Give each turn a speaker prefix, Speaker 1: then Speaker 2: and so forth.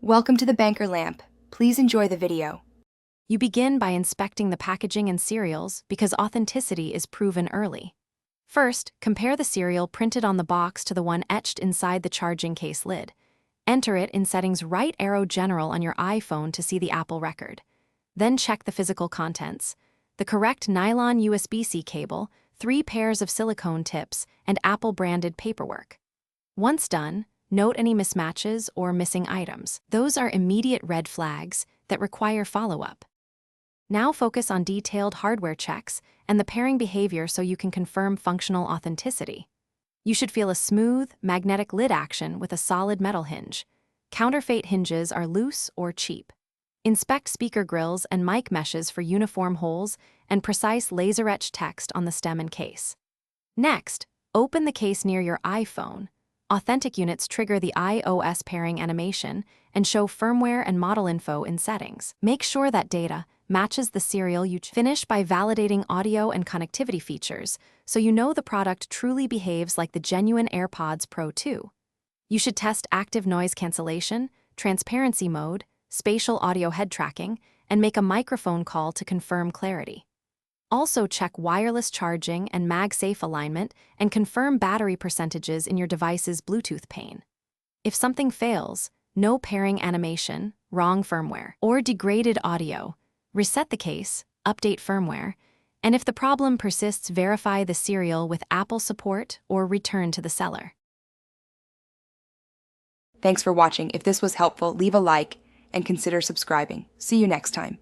Speaker 1: Welcome to the Banker Lamp. Please enjoy the video.
Speaker 2: You begin by inspecting the packaging and serials because authenticity is proven early. First, compare the serial printed on the box to the one etched inside the charging case lid. Enter it in settings right arrow general on your iPhone to see the Apple record. Then check the physical contents: the correct nylon USB-C cable, 3 pairs of silicone tips, and Apple-branded paperwork. Once done, note any mismatches or missing items. Those are immediate red flags that require follow-up. Now focus on detailed hardware checks and the pairing behavior so you can confirm functional authenticity. You should feel a smooth, magnetic lid action with a solid metal hinge. Counterfeit hinges are loose or cheap. Inspect speaker grills and mic meshes for uniform holes and precise laser-etched text on the stem and case. Next, open the case near your iPhone. Authentic units trigger the iOS pairing animation and show firmware and model info in settings. Make sure that data matches the serial you finish by validating audio and connectivity features so you know the product truly behaves like the genuine AirPods Pro 2. You should test active noise cancellation, transparency mode, spatial audio head tracking, and make a microphone call to confirm clarity. Also check wireless charging and MagSafe alignment and confirm battery percentages in your device's Bluetooth pane. If something fails, no pairing animation, wrong firmware, or degraded audio, reset the case, update firmware, and if the problem persists, verify the serial with Apple support or return to the seller.
Speaker 1: Thanks for watching. If this was helpful, leave a like and consider subscribing. See you next time.